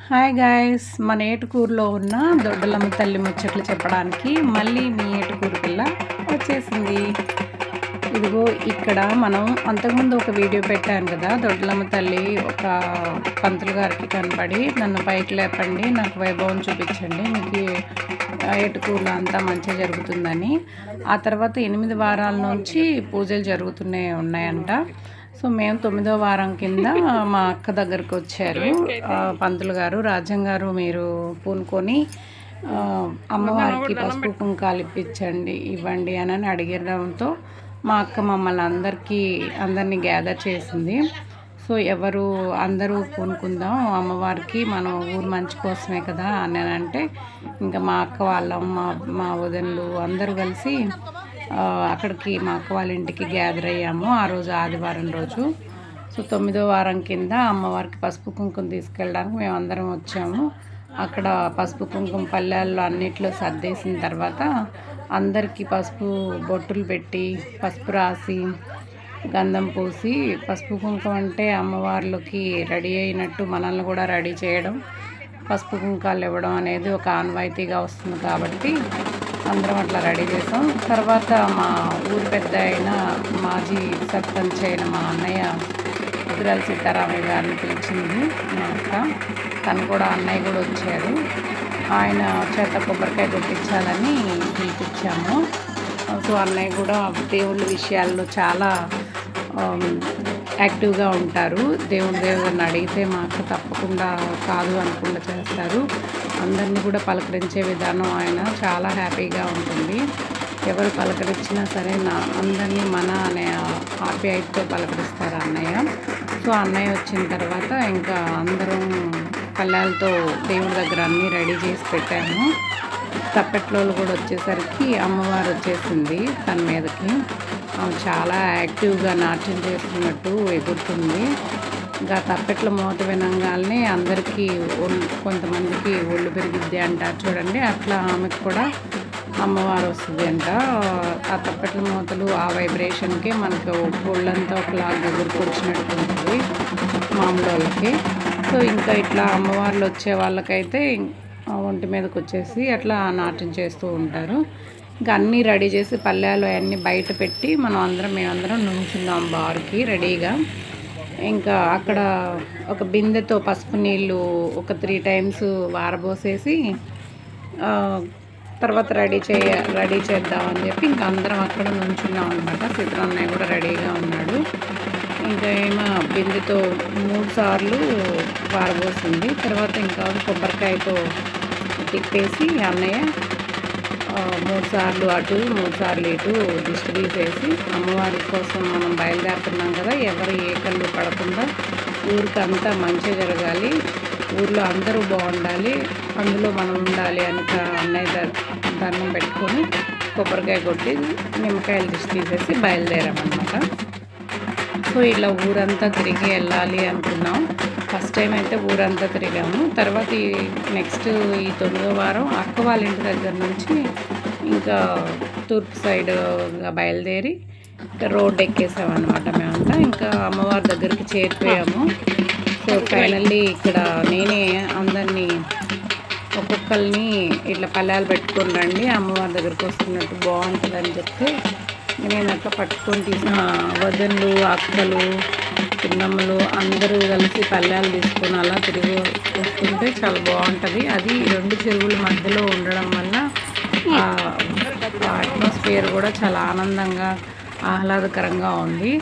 Hi guys, మన ఏటుకూరులో ఉన్న దొడ్డలమ్మ తల్లి ముచ్చట్లు చెప్పడానికి మళ్ళీ మీ ఏటుకూరు పిల్ల వచ్చేసింది. ఇదిగో ఇక్కడ మనం అంతకుముందు ఒక వీడియో పెట్టాను కదా, దొడ్డలమ్మ తల్లి ఒక పంతులు గారికి కనపడి నన్ను పైకి లేపండి, నాకు వైభవం చూపించండి, మీకు ఏటుకూరులో అంతా మంచిగా జరుగుతుందని. ఆ తర్వాత 8 వారాల నుంచి పూజలు ఉన్నాయంట. సో మేము 9వ వారం కింద మా అక్క దగ్గరకు వచ్చారు పంతులు గారు. రాజ్యం గారు మీరు పూనుకొని అమ్మవారికి పసుపు కుంకాలు ఇవ్వండి అని అడిగడంతో మా అక్క మమ్మల్ని అందరినీ గ్యాదర్ చేసింది. సో అందరూ పూనుకుందాం అమ్మవారికి, మన ఊరు మంచి కోసమే కదా అని అంటే ఇంకా మా అక్క వాళ్ళం మా వదినలు అందరూ కలిసి అక్కడికి మా అక్క వాళ్ళ ఇంటికి గ్యాదర్ అయ్యాము. ఆ రోజు ఆదివారం రోజు. సో 9వ వారం కింద అమ్మవారికి పసుపు కుంకుమ తీసుకెళ్ళడానికి మేము అందరం వచ్చాము. అక్కడ పసుపు కుంకుమ పల్లెల్లో అన్నిట్లో సర్దేసిన తర్వాత అందరికీ పసుపు బొట్టులు పెట్టి పసుపు రాసి గంధం పూసి, పసుపు కుంకుమ అంటే అమ్మవార్లకి రెడీ అయినట్టు మనల్ని కూడా రెడీ చేయడం, పసుపు కుంకాలు ఇవ్వడం అనేది ఒక ఆనవాయితీగా వస్తుంది కాబట్టి అందరం అట్లా రెడీ చేసాం. తర్వాత మా ఊరు పెద్ద అయిన మాజీ సర్పంచ్ అయిన మా అన్నయ్య కుదిరాల సీతారామయ్య గారిని పిలిచింది మా అక్క. తను కూడా అన్నయ్య కూడా వచ్చారు. ఆయన చేత కొబ్బరికాయ కొట్టించాలని పిలిపించాము. సో అన్నయ్య కూడా దేవుళ్ళ విషయాల్లో చాలా యాక్టివ్గా ఉంటారు. దేవుడిని అడిగితే మా అక్క తప్పకుండా కాదు అనకుండా చేస్తారు. అందరినీ కూడా పలకరించే విధానం ఆయన చాలా హ్యాపీగా ఉంటుంది. ఎవరు పలకరించినా సరే అందరినీ మన అనే ఆప్యాయతతో పలకరిస్తారు అన్నయ్య. సో అన్నయ్య వచ్చిన తర్వాత ఇంకా అందరం కళ్ళాలతో దేవుడి దగ్గర అన్నీ రెడీ చేసి పెట్టాము. తప్పెట్లో కూడా వచ్చేసరికి అమ్మవారు వచ్చేసింది తన మీదకి. చాలా యాక్టివ్గా నాట్యం చేస్తున్నట్టు ఎగురుతుంది. ఇంకా తప్పెట్ల మోత వినంగానే అందరికీ కొంతమందికి ఒళ్ళు పెరిగిద్ది అంటారు చూడండి, అట్లా ఆమెకు కూడా అమ్మవారు వస్తుంది అంట. ఆ తప్పెట్ల మూతలు ఆ వైబ్రేషన్కే మనకు ఒళ్ళంతా ఒకలాగా ఎగురుకొచ్చినట్టు ఉంటుంది మామూలు వాళ్ళకి. సో ఇంకా ఇట్లా అమ్మవార్లు వచ్చే వాళ్ళకైతే ఒంటి మీదకి వచ్చేసి అట్లా నాట్యం చేస్తూ ఉంటారు. ఇంకా అన్నీ రెడీ చేసి పల్లెలు అవన్నీ బయట పెట్టి మేమందరం నుంచున్నాం బార్కి రెడీగా. ఇంకా అక్కడ ఒక బిందెతో పసుపు నీళ్ళు ఒక 3 times వారబోసేసి తర్వాత రెడీ చేద్దామని చెప్పి ఇంకా అందరం అక్కడ నుంచున్నాం అనమాట. సీతారామయ్య కూడా రెడీగా ఉన్నాడు. ఇంకా ఏమో బిందెతో 3 సార్లు వారబోసింది. తర్వాత ఇంకా కొబ్బరికాయతో తిప్పేసి అన్నయ్య 3 సార్లు అటు 3 సార్లు ఇటు దిష్టి తీసేసి అమ్మవారి కోసం మనం బయలుదేరుతున్నాం కదా, ఎవరు ఏ కళ్ళు పడకుండా ఊరికి అంతా మంచిగా జరగాలి, ఊర్లో అందరూ బాగుండాలి, అందులో మనం ఉండాలి అని అన్నయ్య దండం పెట్టుకొని కొబ్బరికాయ కొట్టి నిమ్మకాయలు దిష్టి తీసేసి బయలుదేరామన్నమాట. సో ఇలా ఊరంతా తిరిగి వెళ్ళాలి అనుకున్నాం. ఫస్ట్ టైం అయితే ఊరంతా తిరిగాము. తర్వాత నెక్స్ట్ ఈ 9వ వారం అక్క వాళ్ళ ఇంటి దగ్గర నుంచి ఇంకా తూర్పు సైడ్ బయలుదేరి రోడ్ ఎక్కేసామన్నమాట మేమంతా. ఇంకా అమ్మవారి దగ్గరికి చేరిపోయాము. సో ఫైనల్లీ ఇక్కడ నేనే అందరినీ ఒక్కొక్కరిని ఇట్లా పల్లెలు పెట్టుకొని రండి, అమ్మవారి దగ్గరికి వస్తున్నట్టు బాగుంటుందని చెప్తే నేను అట్లా పట్టుకొని తీసిన వదన్లు అక్కలు చిన్నమ్మలు అందరూ కలిసి పల్లెలు తీసుకొని అలా తిరిగి వస్తుంటే చాలా బాగుంటుంది. అది 2 చెరువుల మధ్యలో ఉండడం వల్ల అట్మాస్ఫియర్ కూడా చాలా ఆనందంగా ఆహ్లాదకరంగా ఉంది.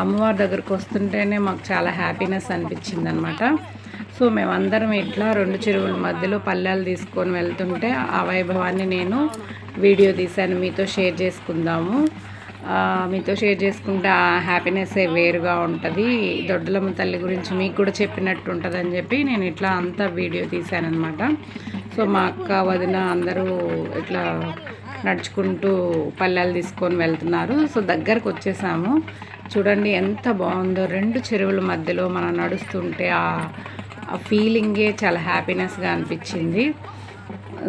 అమ్మవారి దగ్గరకు వస్తుంటేనే మాకు చాలా హ్యాపీనెస్ అనిపించింది అనమాట. సో మేమందరం ఇట్లా 2 చెరువుల మధ్యలో పల్లెలు తీసుకొని వెళ్తుంటే ఆ వైభవాన్ని నేను వీడియో తీశాను, మీతో షేర్ చేసుకుంటే ఆ హ్యాపీనెస్సే వేరుగా ఉంటుంది. దొడ్డలమ్మ తల్లి గురించి మీకు కూడా చెప్పినట్టు ఉంటుందని చెప్పి నేను ఇట్లా అంతా వీడియో తీశానమాట. సో మా అక్క వదిన అందరూ ఇట్లా నడుచుకుంటూ పల్లెలు తీసుకొని వెళ్తున్నారు. సో దగ్గరకు వచ్చేసాము. చూడండి ఎంత బాగుందో, 2 చెరువుల మధ్యలో మనం నడుస్తుంటే ఆ ఫీలింగే చాలా హ్యాపీనెస్గా అనిపించింది.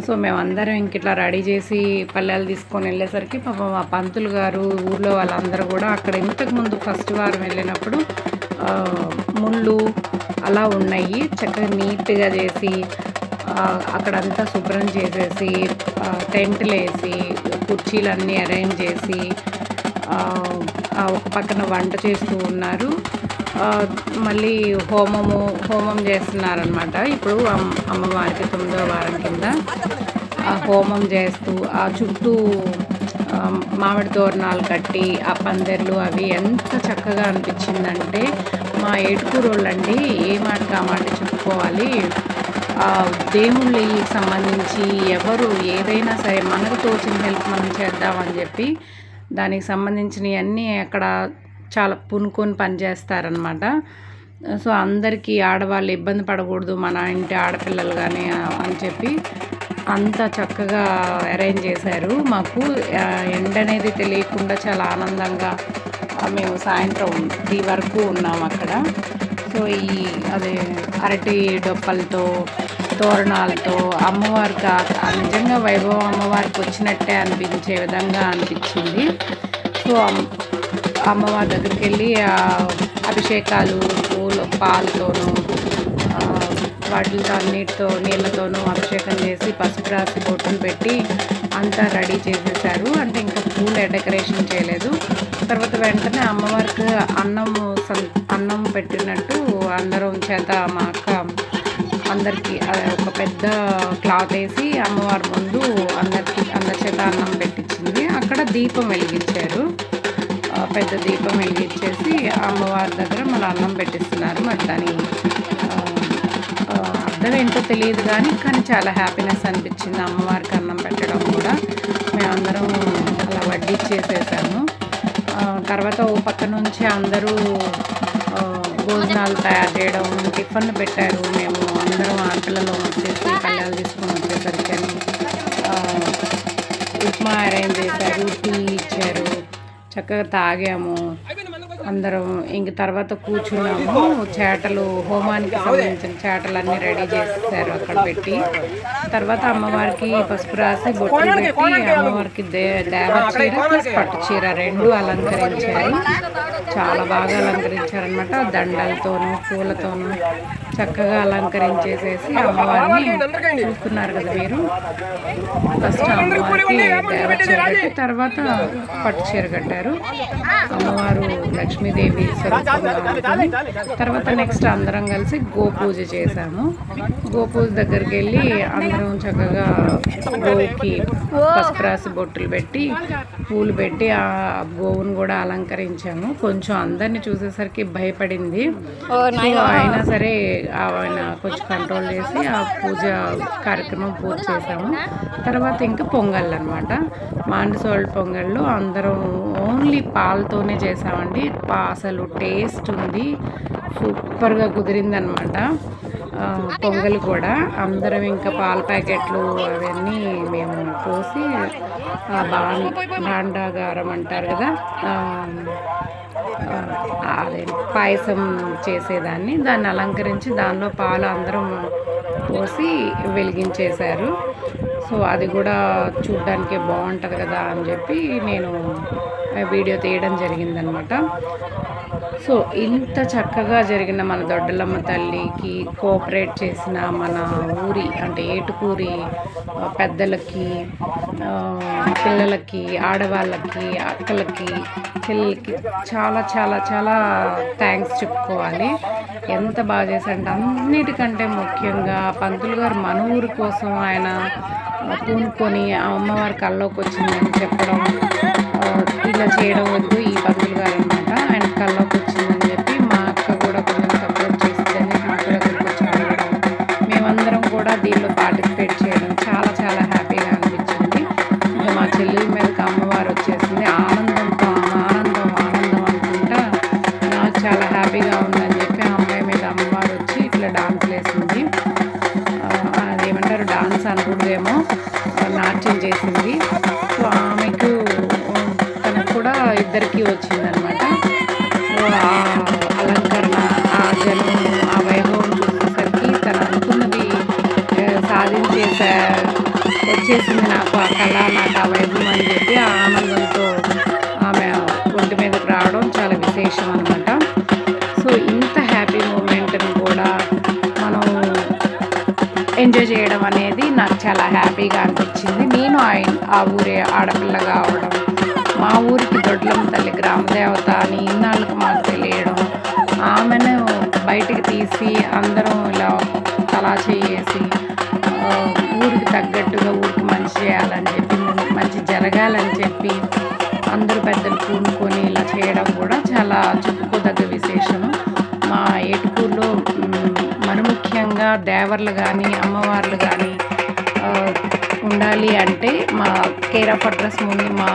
సో మేమందరం ఇంక ఇట్లా రెడీ చేసి పల్లెలు తీసుకొని వెళ్ళేసరికి పాపం మా పంతులు గారు ఊర్లో వాళ్ళందరూ కూడా అక్కడ ఇంతకుముందు ఫస్ట్ వారం వెళ్ళినప్పుడు ముళ్ళు అలా ఉన్నాయి. చక్కగా నీట్గా చేసి అక్కడంతా శుభ్రం చేసేసి టెంట్లేసి కుర్చీలన్నీ అరేంజ్ చేసి ఒక పక్కన వంట చేస్తూ ఉన్నారు. మళ్ళీ హోమం చేస్తున్నారనమాట. ఇప్పుడు అమ్మవారికి 9వ వారం కింద హోమం చేస్తూ ఆ చుట్టూ మామిడి తోరణాలు కట్టి ఆ పందిర్లు అవి ఎంత చక్కగా అనిపించిందంటే మా ఏటుకూరోళ్ళండి ఏ మాటకి ఆ మాట చెప్పుకోవాలి. దేవుళ్ళకి సంబంధించి ఎవరు ఏదైనా సరే మనకు తోచిన హెల్ప్ మనం చేద్దామని చెప్పి దానికి సంబంధించినవన్నీ అక్కడ చాలా పూనుకొని పనిచేస్తారనమాట. సో అందరికీ ఆడవాళ్ళు ఇబ్బంది పడకూడదు మన ఇంటి ఆడపిల్లలు కానీ అని చెప్పి అంత చక్కగా అరేంజ్ చేశారు. మాకు ఎండ అనేది తెలియకుండా చాలా ఆనందంగా మేము సాయంత్రం 3 వరకు ఉన్నాం అక్కడ. సో అదే అరటి డొప్పలతో తోరణాలతో అమ్మవారికి నిజంగా వైభవం అమ్మవారికి వచ్చినట్టే అనిపించే విధంగా అనిపించింది. సో అమ్మవారి దగ్గరికి వెళ్ళి అభిషేకాలు పాలతోనూ వాటితో నీళ్ళతోనూ అభిషేకం చేసి పసుపు రాసి బొట్టును పెట్టి అంతా రెడీ చేసేసారు. అంటే ఇంకా పూలు డెకరేషన్ చేయలేదు. తర్వాత వెంటనే అమ్మవారికి అన్నం పెట్టినట్టు అందరం చేత మా అక్క అందరికీ ఒక పెద్ద క్లాత్ వేసి అమ్మవారి ముందు అందరి చేత అన్నం పెట్టించింది. అక్కడ దీపం వెలిగించారు. పెద్ద దీపం వెలిగించేసి అమ్మవారి దగ్గర మళ్ళీ అన్నం పెట్టిస్తున్నారు. మరి దాని అర్థం ఏంటో తెలియదు కానీ చాలా హ్యాపీనెస్ అనిపించింది అమ్మవారికి అన్నం పెట్టడం కూడా. మేమందరం అలా వడ్డిచ్చేసేసాము. తర్వాత ఓ పక్క నుంచి అందరూ భోజనాలు తయారు చేయడం టిఫిన్ పెట్టారు. మేము అందరం ఆటలలో వచ్చేసి కళ్యాణాలు తీసుకొని వచ్చేసరికి అని ఉప్మా అరేంజ్ చేశారు, టీ ఇచ్చారు, చక్కగా తాగాము అందరం. ఇంక తర్వాత కూర్చున్నాము. హోమానికి సంబంధించిన చేటలన్నీ రెడీ చేసేసారు అక్కడ పెట్టి. తర్వాత అమ్మవారికి పసుపు రాసి బొట్లు పెట్టి అమ్మవారికి దేవచీర ప్లస్ పట్టు చీర 2 అలంకరించారు. చాలా బాగా అలంకరించారనమాట. దండలతోనూ పూలతోనూ చక్కగా అలంకరించేసేసి అమ్మవారిని చూస్తున్నారు కదా మీరు. ఫస్ట్ అమ్మవారికి దేవచీర కట్టి తర్వాత పట్టు చీర కట్టారు. అమ్మవారు లక్ష్మీదేవి స్వరూపంగా ఉంటుంది. తర్వాత నెక్స్ట్ అందరం కలిసి గోపూజ చేసాము. గోపూజ దగ్గరికి వెళ్ళి అందరం చక్కగా గోవుకి పసుపు రాసి బొట్టులు పెట్టి పూలు పెట్టి ఆ గోవును కూడా అలంకరించాము. కొంచెం అందరిని చూసేసరికి భయపడింది. అయినా సరే ఆయన కొంచెం కంట్రోల్ చేసి ఆ పూజ కార్యక్రమం పూర్తి చేసాము. తర్వాత ఇంకా పొంగల్ అనమాట. మాండసోళ్ళ పొంగళ్ళు అందరం ఓన్లీ పాలతోనే చేసామండి. అసలు టేస్ట్ ఉంది, సూపర్గా కుదిరిందనమాట పొంగల్ కూడా. అందరం ఇంకా పాల ప్యాకెట్లు అవన్నీ మేము పోసి భాండాగారం అంటారు కదా, అదే పాయసం చేసేదాన్ని, దాన్ని అలంకరించి దానిలో పాలు అందరం పోసి వెలిగించేశారు. సో అది కూడా చూడ్డానికి బాగుంటుంది కదా అని చెప్పి నేను వీడియో తీయడం జరిగిందనమాట. సో ఇంత చక్కగా జరిగిన మన దొడ్డలమ్మ తల్లికి కోఆపరేట్ చేసిన మన ఊరి అంటే ఏటుకూరి పెద్దలకి, పిల్లలకి, ఆడవాళ్ళకి, అక్కలకి, చెల్లెలకి చాలా చాలా చాలా థ్యాంక్స్ చెప్పుకోవాలి. ఎంత బాగా చేశారంటే అన్నిటికంటే ముఖ్యంగా పంతులు గారు మన ఊరి కోసం ఆయన పూనుకొని ఆ అమ్మవారి కల్లోకి వచ్చిందని చెప్పడం, ఇలా చేయడం వద్దు ఈ పంతులు గారు అనమాట. ఆయన కల్లోకి వచ్చిందని చెప్పి మా అక్క కూడా కొంచెం సపోర్ట్ చేసిందని మా అక్క దగ్గరికి వచ్చి అడగడం, మేమందరం కూడా దీనిలో పార్టిసిపేట్ చేయడం చాలా చాలా హ్యాపీగా అనిపించింది. ఇంకా మా చెల్లెల మీదకి అమ్మవారు వచ్చేసింది. ఆనందంతో ఆనందం ఆనందం అనుకుంటా నాకు చాలా హ్యాపీగా ఉందని చెప్పి ఆ అమ్మాయి మీద అమ్మవారు వచ్చి ఇట్లా డాన్సులు వేసింది. అదేమంటారు డాన్స్ అనకూడదేమో, నాట్యం చేసింది. సో ఆమెకు తనకు కూడా ఇద్దరికీ వచ్చిందనమాట. సో ఆ అలంకరణ, ఆ జనం, ఆ వైభవం చూసేసరికి తను అనుకున్నది వచ్చేసింది నాకు ఆ కళ, నాకు ఆ వైభవం అని చెప్పి ఆ ఆనందంతో ఆమె ఒంటి మీదకి రావడం చాలా విశేషం అనమాట. సో ఇంత హ్యాపీ ఎంజాయ్ చేయడం అనేది నాకు చాలా హ్యాపీగా అనిపించింది. నేను ఆ ఊరే ఆడపిల్లగా అవడం, మా ఊరికి దొడ్లమ్మ తల్లి గ్రామదేవత అని ఇన్నాళ్ళకి మాకు తెలియడం, ఆమెను బయటికి తీసి అందరం ఇలా తలా చేసి ఊరికి తగ్గట్టుగా ఊరికి మంచి చేయాలని చెప్పి, మంచి జరగాలని చెప్పి అందరూ పెద్దలు పూనుకొని ఇలా చేయడం కూడా చాలా చెప్పుకోదగ్గ విశేషము. మా ఏటుకూరులో మరి ముఖ్యంగా దేవర్లు కానీ అమ్మవార్లు కానీ ఉండాలి అంటే మా కేర్ ఆఫ్ అడ్రస్ ముందు మా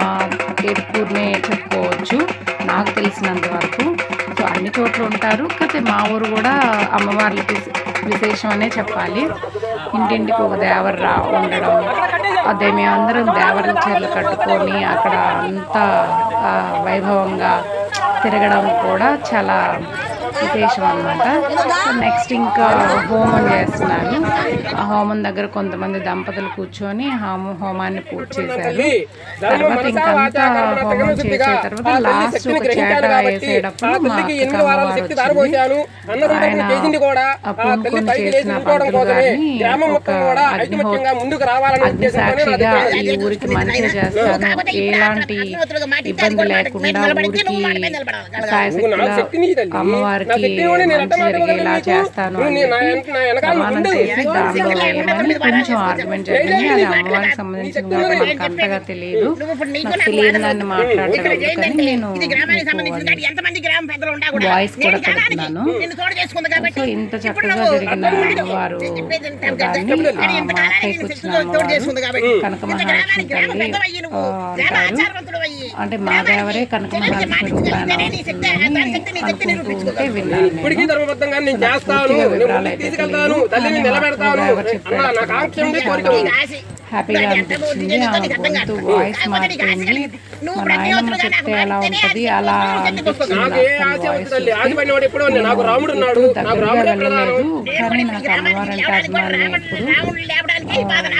ఏటుకూరునే చెప్పుకోవచ్చు నాకు తెలిసినంత వరకు. సో అన్ని చోట్ల ఉంటారు, కాకపోతే మా ఊరు కూడా అమ్మవార్లకి విశేషం అనే చెప్పాలి. ఇంటింటికి ఒక దేవర ఉండడం, అదే మేమందరం దేవర చీరలు కట్టుకొని అక్కడ అంతా వైభవంగా తిరగడం కూడా చాలా విశేషం అన్నమాట. నెక్స్ట్ ఇంకా హోమం చేస్తున్నారు. ఆ హోమం దగ్గర కొంతమంది దంపతులు కూర్చొని హోమాన్ని పూర్తి చేశారు. తర్వాత ఇంకంతా హోమం చేసే తర్వాత లాస్ట్ ఒక చేట వేసేటప్పుడు మా అక్కమ్మ వారు వచ్చింది. ఆయన పూనుకొని చేసిన పంతులు గారిని ఒక అగ్నిసాక్షిగా ఈ ఊరికి మంచిగా చేస్తాను, ఎలాంటి ఇబ్బంది లేకుండా ఊరికి సాయశక్తిగా అమ్మవారికి మంచి జరిగేలా చేస్తాను అని ప్రమాణం చేసి దానిలో ఏమని కొంచెం ఆర్గ్యుమెంట్ జరిగింది. అది అమ్మవారికి సంబంధించిన కాబట్టి నాకు అంతగా తెలియదు, నాకు తెలియని దాన్ని మాట్లాడటం అందుకని నేను వాయిస్ కూడా పెడుతున్నాను. సో ఇంత చక్కగా జరిగిన అమ్మవారు దాన్ని మా అక్కయ్యకి వచ్చిన అమ్మవారు కనక మహాలక్ష్మి తల్లి అంటారు. అంటే మా దేవరే కనక మహాలక్ష్మి రూపాయన అనుకుంటూ ఉంటే విన్నాను. హ్యాపీగా అనిపించింది. ఆ గొంతు వాయిస్ మారిపోయింది. మా నాయనమ్మ చెప్తే ఎలా ఉంటుంది అలా అనిపించింది. దగ్గరగా వెళ్ళలేదు, కానీ నాకు అమ్మవారంటే అభిమానం.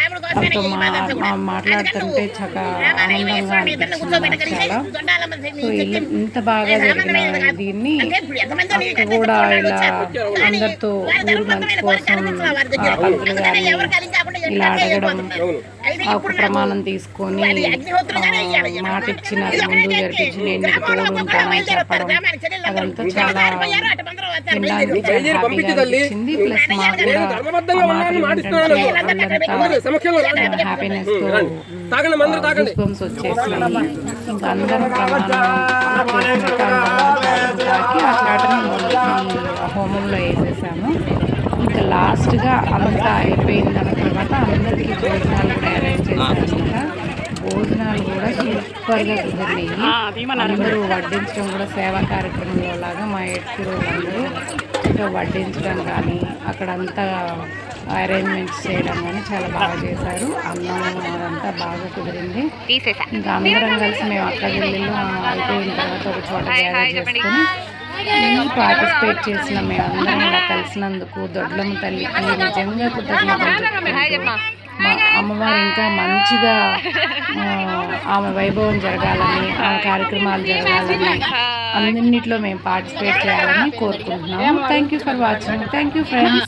ఎప్పుడు ఆమెతో మాట్లాడుతుంటే చాలా ఆనందంగా అనిపించింది చాలా. సో ఇంత బాగా జరిగిన దీన్ని అక్క కూడా ఇలా అందరితో ఊరు మంచి కోసం పంతులు గారిని ఇలా అడగడం, ఒక ప్రమాణం తీసుకొని మాట ఇచ్చిన ముందు జరిపించి నేను నీకు తోడు ఉంటానని చెప్పడం, అదంతా చాలా వినడానికి చాలా హ్యాపీగా అనిపించింది. ప్లస్ మాకు కూడా ఆ మాటలు ఏంటంటే వాళ్ళంతా హ్యాపీనెస్ తో గూస్బంప్స్ వచ్చేసినాయి. ఇంకా అందరం ప్రమాణం తాకి ఆ చాటను హోమంలో వేసేసాము. ఇంకా లాస్ట్గా అంతా అయిపోయిన తర్వాత అందరికీ భోజనాలు కూడా అరేంజ్ చేశారనమాట. భోజనాలు కూడా సూపర్గా కుదిరినాయి. అందరూ వడ్డించడం కూడా సేవా కార్యక్రమంలో లాగా మా ఏడుగురు అందరూ చక్కగా వడ్డించడం కానీ అక్కడంతా అరేంజ్మెంట్స్ చేయడం కానీ చాలా బాగా చేశారు. అన్నం అదంతా బాగా కుదిరింది. ఇంకా అందరం కలిసి మేము అక్క జిల్లాలో అయిపోయిన తర్వాత ఒక చోట గ్యాదర్ చేసుకొని పార్టిసిపేట్ చేసిన మేమందరం ఇలా కలిసినందుకు దొడ్లమ్మ తల్లికి నిజంగా కృతజ్ఞతలు. మా అమ్మవారు ఇంకా మంచిగా ఆమె వైభవం జరగాలని, ఆమె కార్యక్రమాలు జరగాలని, అన్నింటిలో మేము పార్టిసిపేట్ చేయాలని కోరుకుంటున్నాము. Thank you for watching. Thank you friends.